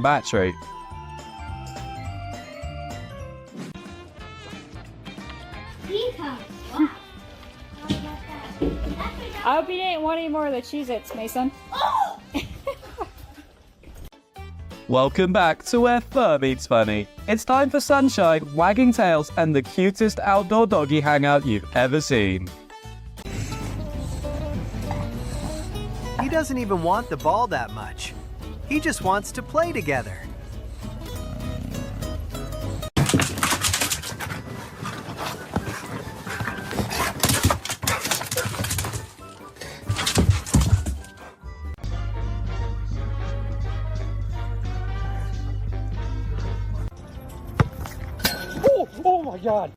battery. I hope you didn't want any more of the Cheez-Its, Mason. Welcome back to where fur meets funny. It's time for sunshine, wagging tails, and the cutest outdoor doggy hangout you've ever seen. He doesn't even want the ball that much. He just wants to play together. Oh my god!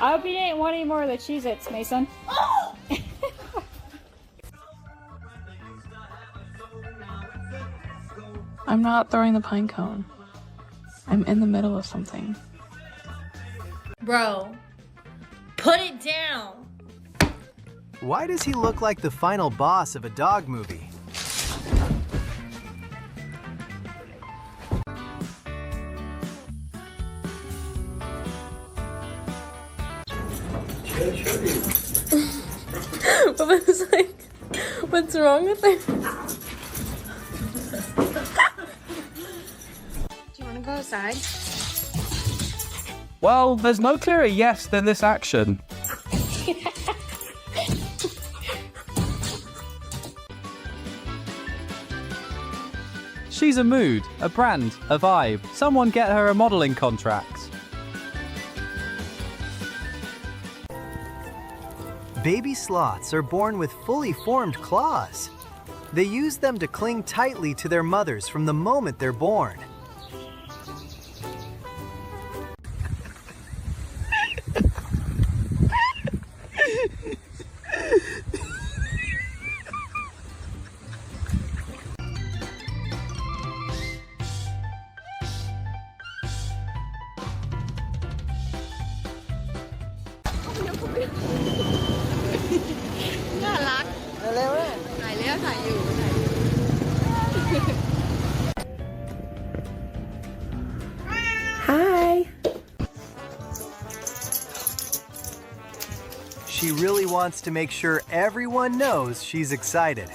I hope you didn't want any more of the Cheez-Its, Mason. I'm not throwing the pine cone. I'm in the middle of something. Bro, put it down. Why does he look like the final boss of a dog movie? But it's like, what's wrong with it? Do you want to go outside? Well, there's no clearer yes than this action. She's a mood, a brand, a vibe. Someone get her a modeling contract. Baby sloths are born with fully formed claws. They use them to cling tightly to their mothers from the moment they're born. Hi. She really wants to make sure everyone knows she's excited.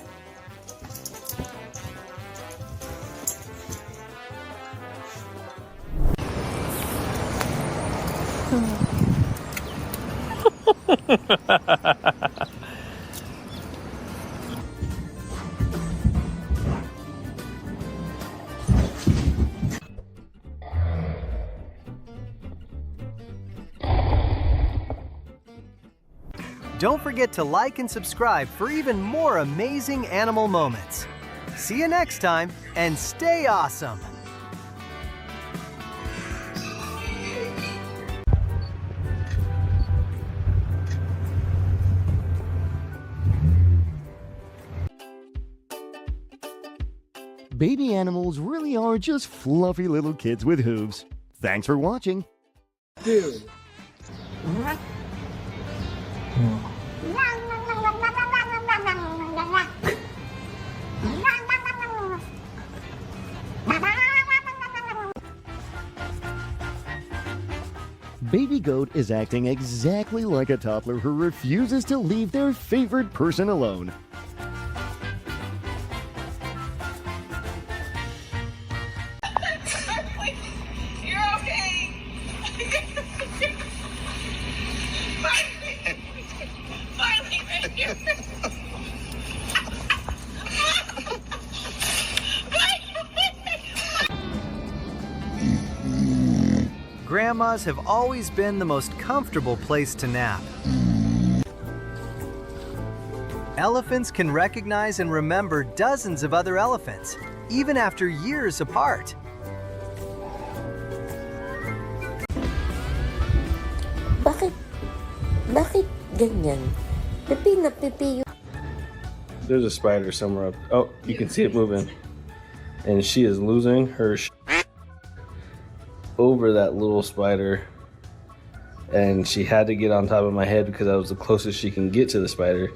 Don't forget to like and subscribe for even more amazing animal moments. See you next time, and stay awesome! Baby animals really are just fluffy little kids with hooves. Thanks for watching. Dude. Baby goat is acting exactly like a toddler who refuses to leave their favorite person alone. You're okay. Finally, right here. Grandmas have always been the most comfortable place to nap. Elephants can recognize and remember dozens of other elephants, even after years apart. Bakit ganyan? Pipi na pipi. There's a spider somewhere up. Oh, you can see it moving. And she is losing her over that little spider. And she had to get on top of my head because I was the closest she can get to the spider.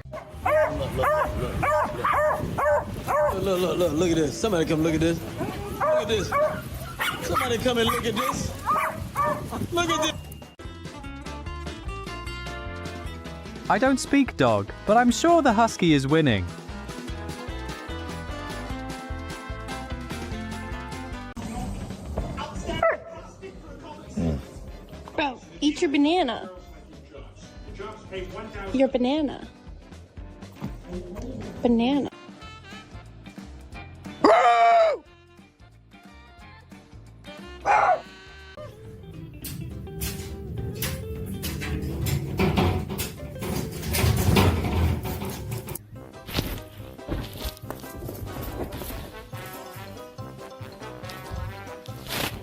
look at this. Somebody come look at this. Look at this. Somebody come and look at this. Look at this. I don't speak dog, but I'm sure the husky is winning. Bro, eat your banana. Your banana. Banana.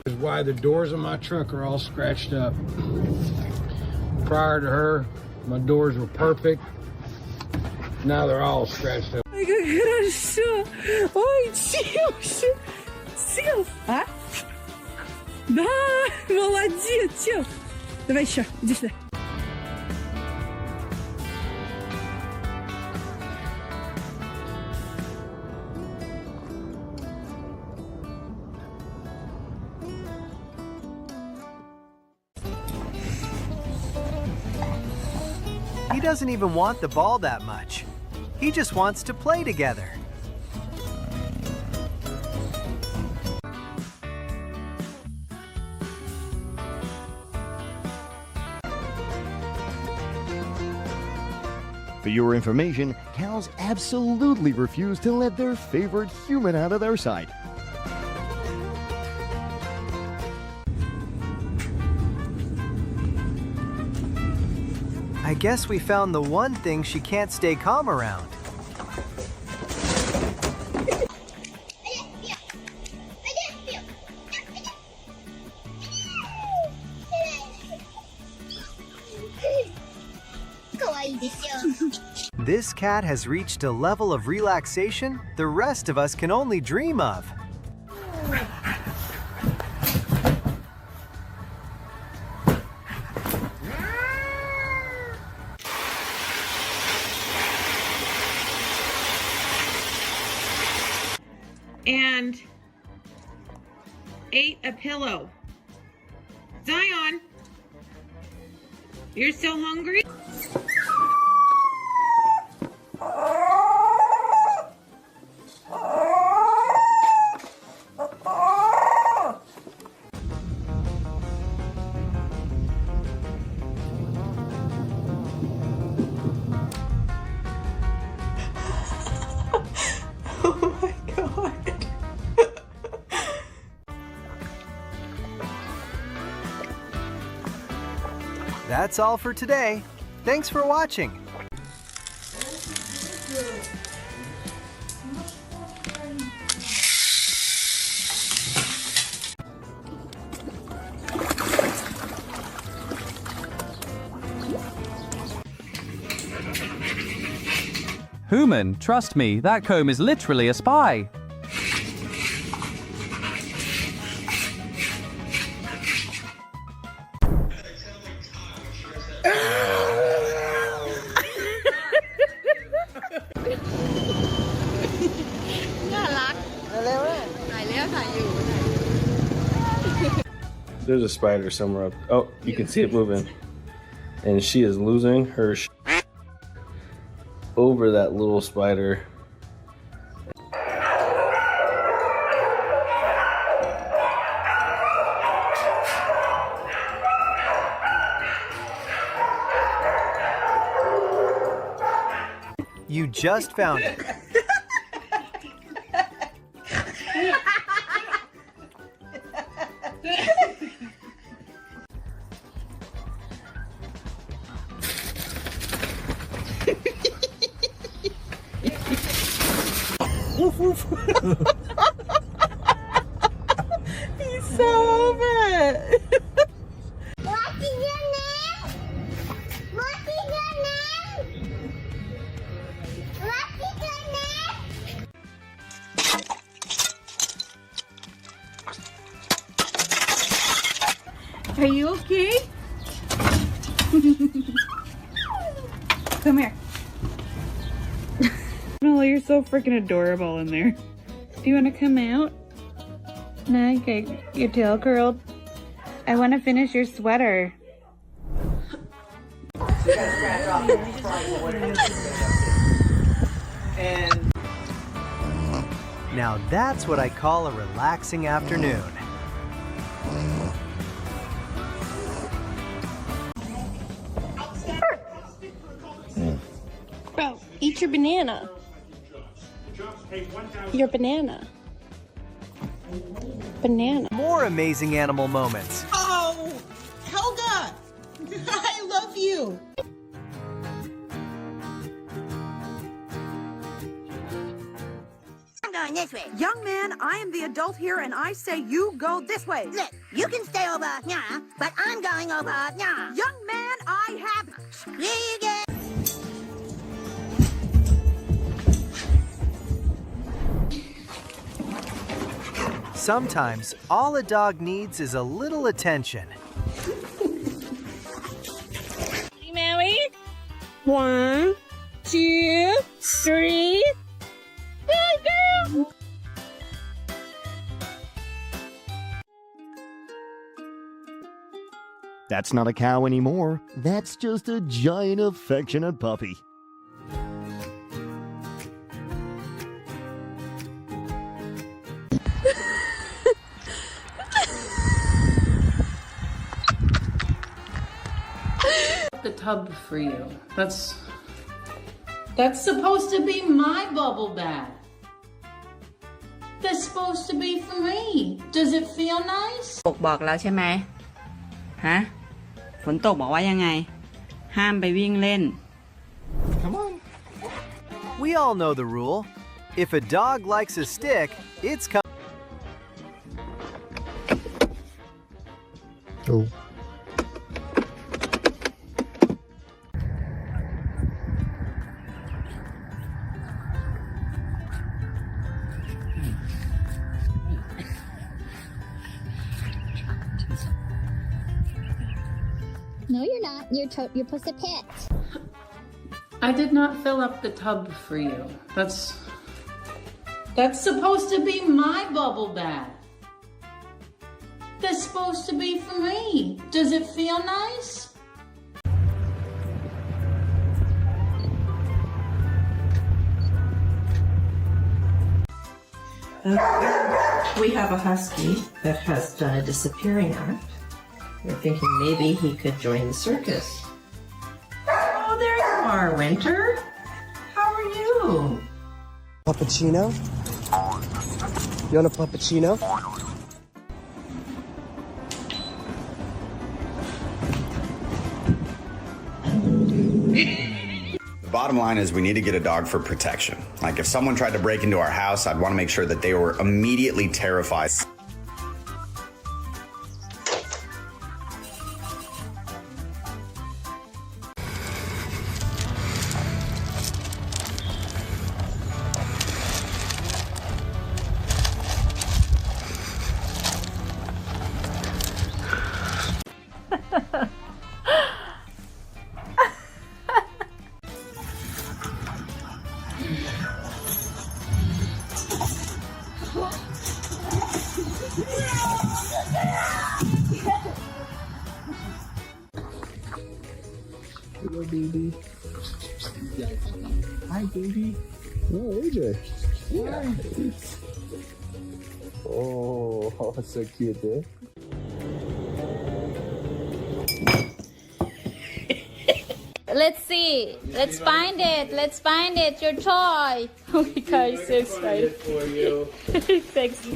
Is why the doors of my truck are all scratched up. Prior to her, my doors were perfect. Now they're all scratched up. Ой, как хорошо! Ой, Чилш! Сел! А? Да, молодец, Чил! Давай еще, иди сюда. He doesn't even want the ball that much. He just wants to play together. For your information, cows absolutely refuse to let their favorite human out of their sight. I guess we found the one thing she can't stay calm around. This cat has reached a level of relaxation the rest of us can only dream of. And ate a pillow. Zion, you're still hungry? That's all for today. Thanks for watching. Human, trust me, that comb is literally a spy. There's a spider somewhere up. Oh, you can see it moving. And she is losing her over that little spider. You just found it. He's so over it. What is your name? What is your name? What is your name? Are you okay? Come here. No, you're so freaking adorable in there. Do you want to come out? No, you get your tail curled. I want to finish your sweater. Now that's what I call a relaxing afternoon. Bro, eat your banana. Your banana. Banana. More amazing animal moments. Oh, Helga! I love you. I'm going this way. Young man, I am the adult here, and I say you go this way. Look, you can stay over here, but I'm going over here. Young man, I have... Here you go. Sometimes all a dog needs is a little attention. Maui? 1, 2, 3. Good girl. That's not a cow anymore. That's just a giant affectionate puppy. The tub for you. That's supposed to be my bubble bath. That's supposed to be for me. Does it feel nice? บอกแล้วใช่ไหมฮะฝนตกบอกว่ายังไงห้ามไปวิ่งเล่น Come on. We all know the rule. If a dog likes a stick, it's coming. Oh. No, you're not. You're Pussy Pet. I did not fill up the tub for you. That's supposed to be my bubble bath. That's supposed to be for me. Does it feel nice? We have a husky that has done a disappearing act. We're thinking maybe he could join the circus. Oh, there you are, Winter. How are you? Puppuccino? You want a puppuccino? The bottom line is we need to get a dog for protection. Like if someone tried to break into our house, I'd want to make sure that they were immediately terrified. Hello, baby. Hi, baby. Oh, AJ. Yeah. Oh, that's so cute, eh? Let's see. Let's find it. Let's find it. Your toy. Oh my god, he's so excited. For you. Thanks.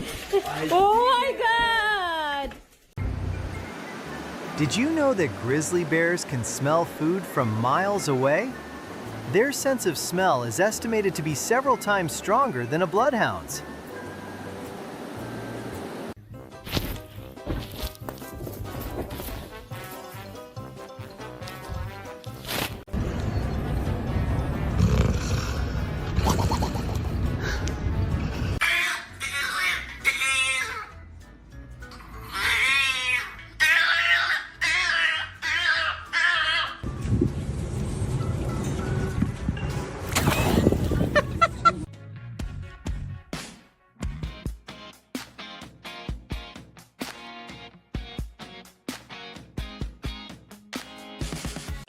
Oh my god. Did you know that grizzly bears can smell food from miles away? Their sense of smell is estimated to be several times stronger than a bloodhound's.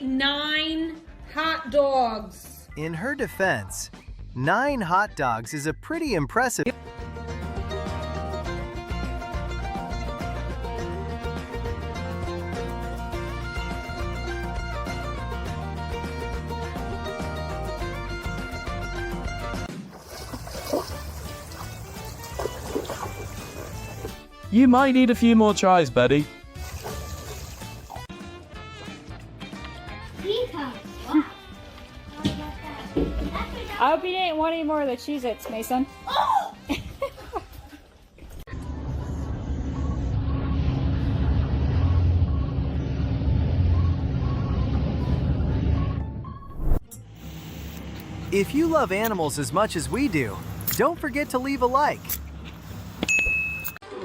9 hot dogs. In her defense, 9 hot dogs is a pretty impressive. You might need a few more tries, buddy. I hope you didn't want any more of the Cheez-Its, Mason. If you love animals as much as we do, don't forget to leave a like.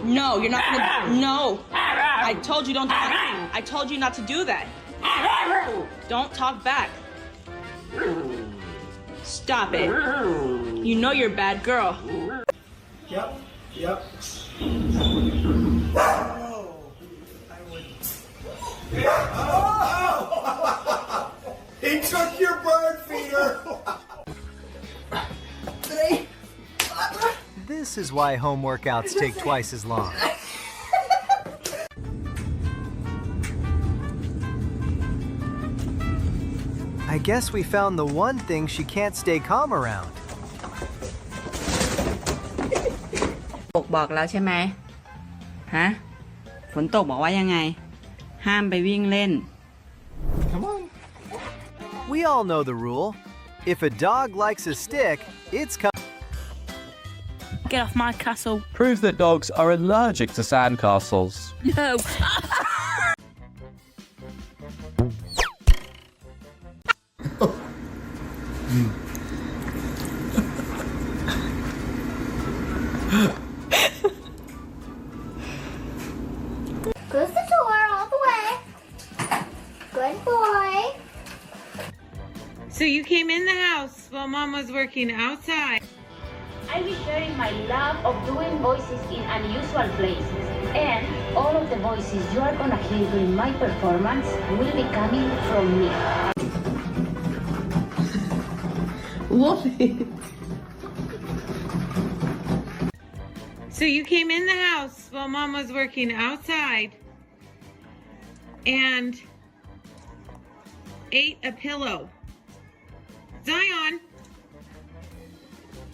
No, you're not gonna. No. I told you don't do that. I told you not to do that. Don't talk back. Stop it. You know you're a bad girl. Yep. Yep. He took your bird feeder. This is why home workouts take twice as long. I guess we found the one thing she can't stay calm around. บอกแล้วใช่ไหมฮะฝนตกบอกว่ายังไงห้ามไปวิ่งเล่น Come on. We all know the rule. If a dog likes a stick, it's Get off my castle. Proves that dogs are allergic to sandcastles. No. Close the door all the way. Good boy. So you came in the house while Mom was working outside. I'll be sharing my love of doing voices in unusual places. And all of the voices you are gonna hear during my performance will be coming from me. Love it. So you came in the house while Mom was working outside and ate a pillow. Zion,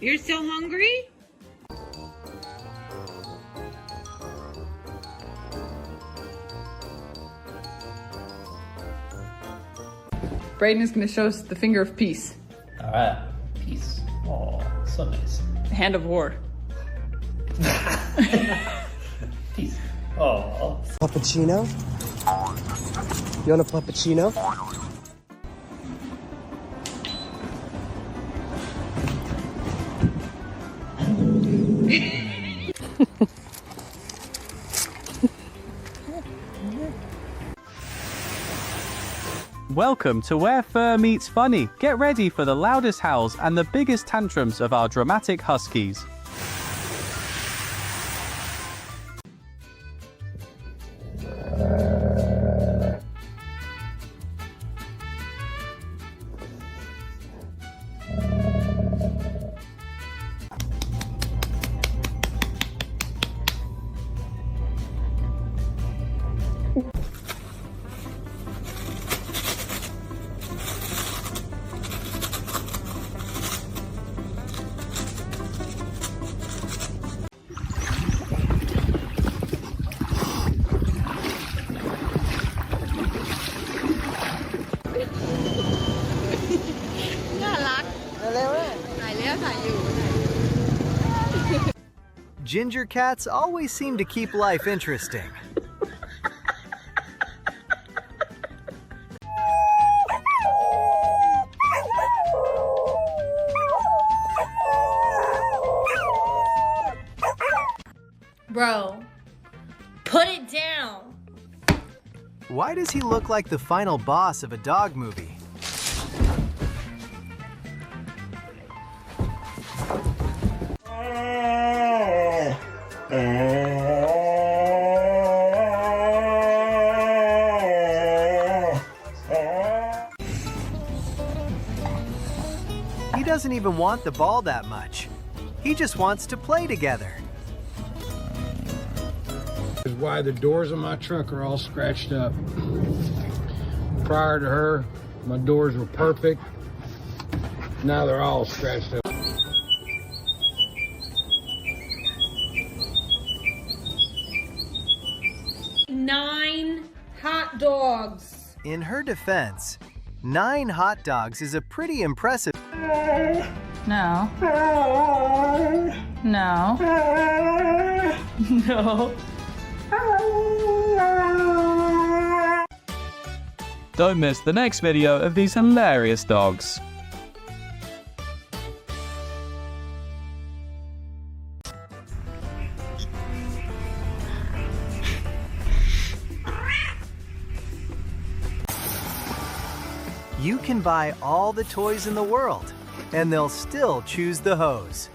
you're still hungry? Brighten is going to show us the finger of peace. All right, peace. Oh, so nice. Hand of war. Peace. Oh. Puppuccino? You want a puppuccino? Welcome to Where Fur Meets Funny. Get ready for the loudest howls and the biggest tantrums of our dramatic huskies. Ginger cats always seem to keep life interesting. Bro, put it down. Why does he look like the final boss of a dog movie? doesn't even want the ball that much. He just wants to play together. This is why the doors of my truck are all scratched up. Prior to her, my doors were perfect. Now they're all scratched up. Nine hot dogs. In her defense, 9 hot dogs is a pretty impressive. No. No. No. Don't miss the next video of these hilarious dogs. You can buy all the toys in the world, and they'll still choose the hose.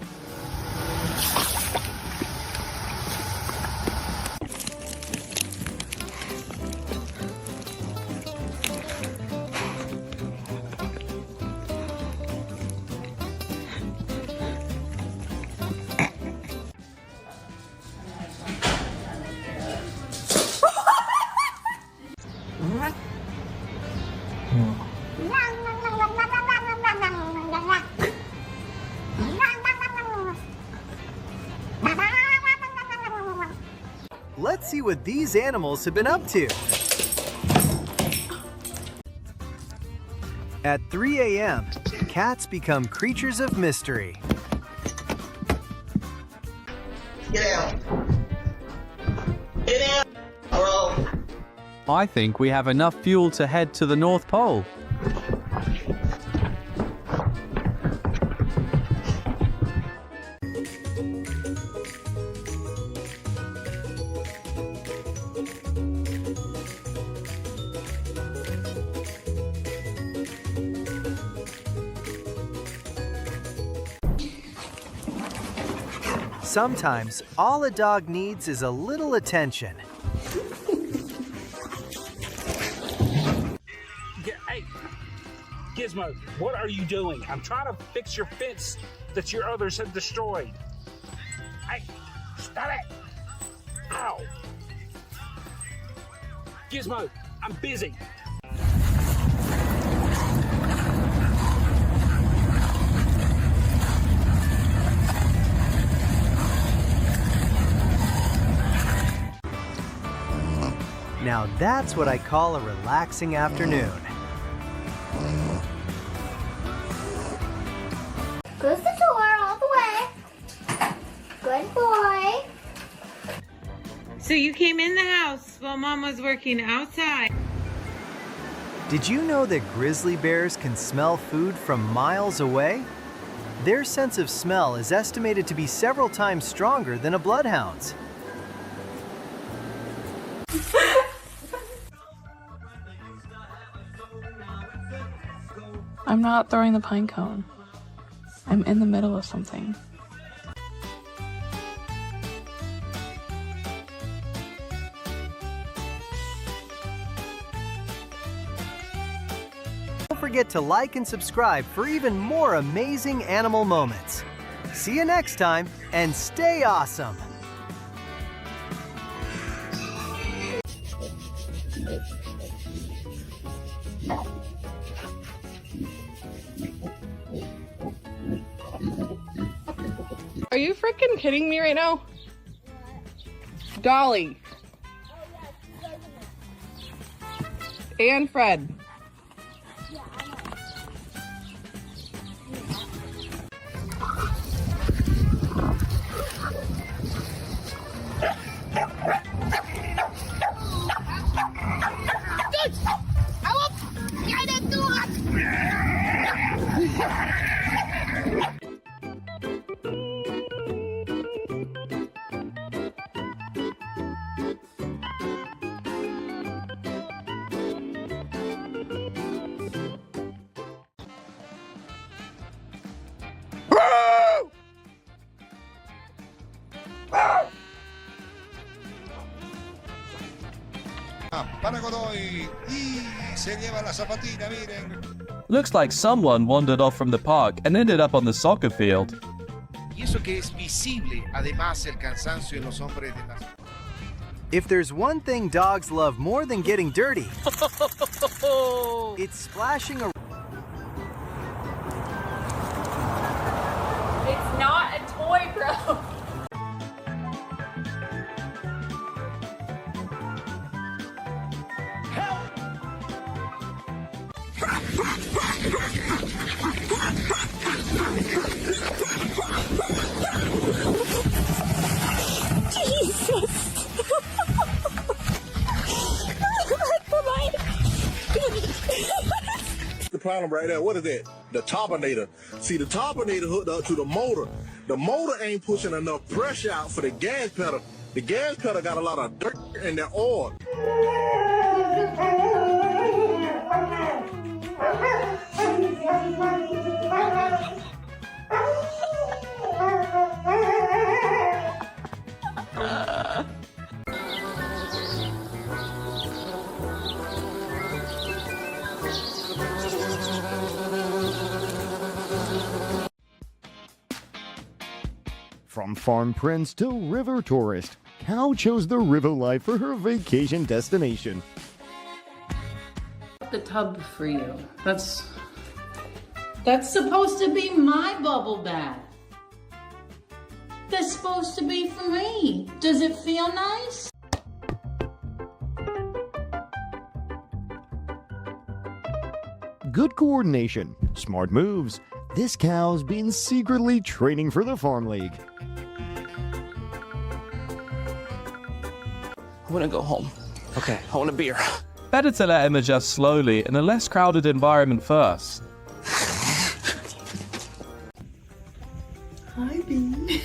Let's see what these animals have been up to. At 3 a.m., cats become creatures of mystery. Get out. Get out, bro. I think we have enough fuel to head to the North Pole. Sometimes, all a dog needs is a little attention. Hey, Gizmo, what are you doing? I'm trying to fix your fence that your others have destroyed. Hey, stop it! Ow! Gizmo, I'm busy. Now that's what I call a relaxing afternoon. Close the door all the way. Good boy. So you came in the house while Mom was working outside. Did you know that grizzly bears can smell food from miles away? Their sense of smell is estimated to be several times stronger than a bloodhound's. I'm not throwing the pine cone. I'm in the middle of something. Don't forget to like and subscribe for even more amazing animal moments. See you next time, and stay awesome! Are you freaking kidding me right now? Dolly. And Fred. Para Godoy y se lleva la zapatina, miren. Looks like someone wandered off from the park and ended up on the soccer field. Y eso que es visible, además el cansancio en los hombres de la... If there's one thing dogs love more than getting dirty, it's splashing around. It's not a toy, bro. Jesus! The problem right there, what is that? The topinator. See, the topinator hooked up to the motor. The motor ain't pushing enough pressure out for the gas pedal. The gas pedal got a lot of dirt in the oil. From farm prince to river tourist, Cow chose the river life for her vacation destination. The tub for you. That's supposed to be my bubble bath. That's supposed to be for me. Does it feel nice? Good coordination, smart moves. This cow's been secretly training for the farm league. I want to go home. Okay, I want a beer. Better to let him adjust slowly in a less crowded environment first. Hi, Bean.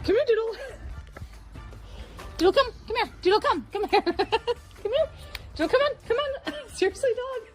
Come here, Doodle. Doodle, come here. Doodle, come here. Come here. Doodle, come on. Seriously, dog.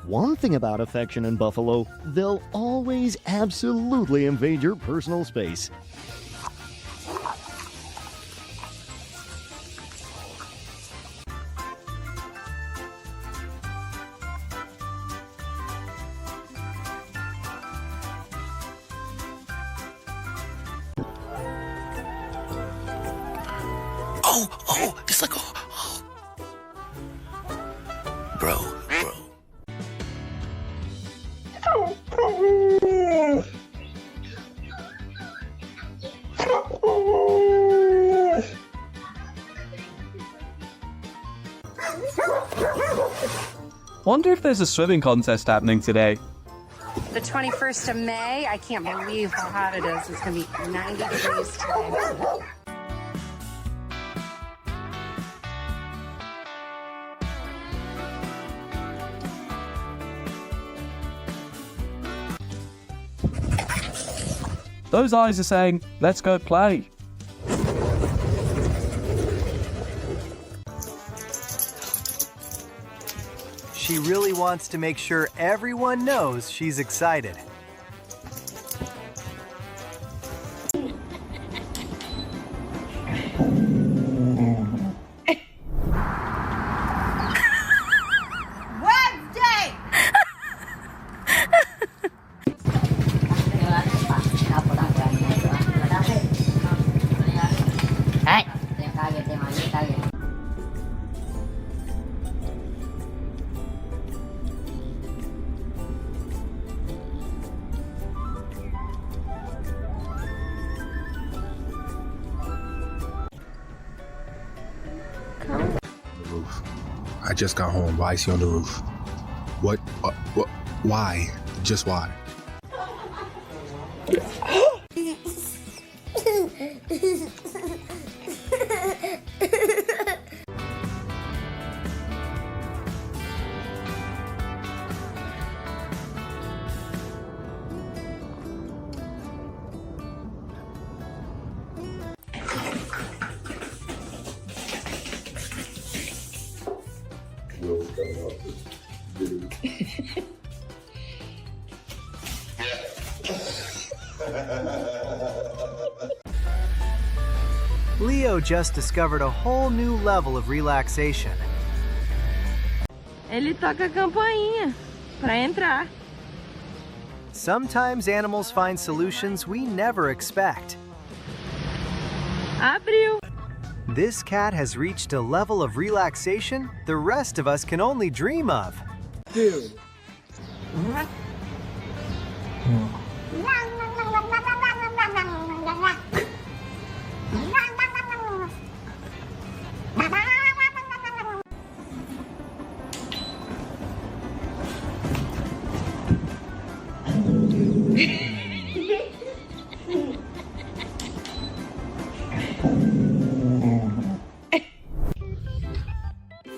One thing about affection in buffalo, they'll always absolutely invade your personal space. Oh, just like, Bro. Wonder if there's a swimming contest happening today. The 21st of May, I can't believe how hot it is. It's going to be 90 degrees today. Those eyes are saying, let's go play. She really wants to make sure everyone knows she's excited. Wednesday! I just got home. Why is he on the roof? What? Why? Just why? Leo just discovered a whole new level of relaxation. Ele toca a campainha para entrar. Sometimes animals find solutions we never expect. Abriu. This cat has reached a level of relaxation the rest of us can only dream of. Dude.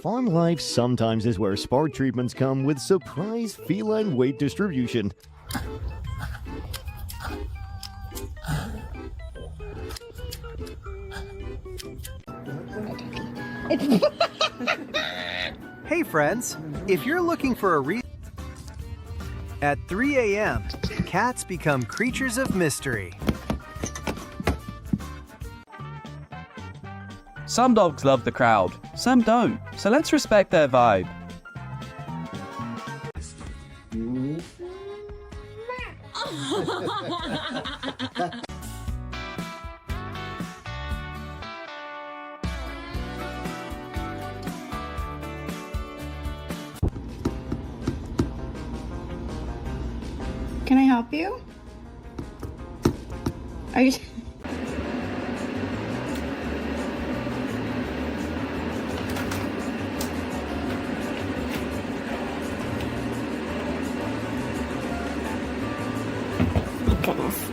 Farm life sometimes is where spa treatments come with surprise feline weight distribution. Hey friends, if you're looking for a reason, at 3 a.m., cats become creatures of mystery. Some dogs love the crowd, some don't, so let's respect their vibe. Can I help you? Are you? Goodness.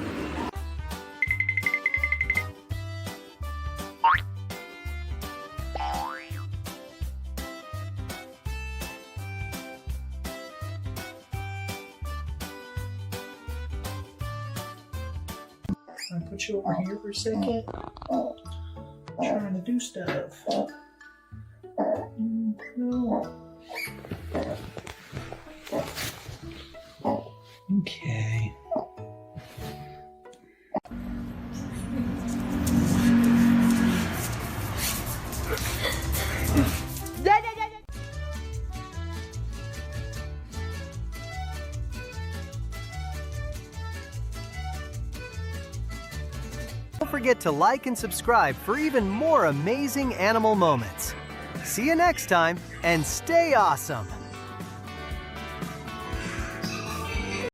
I'll put you over here for a second. I'm trying to do stuff. No. Okay. Don't forget to like and subscribe for even more amazing animal moments. See you next time, and stay awesome!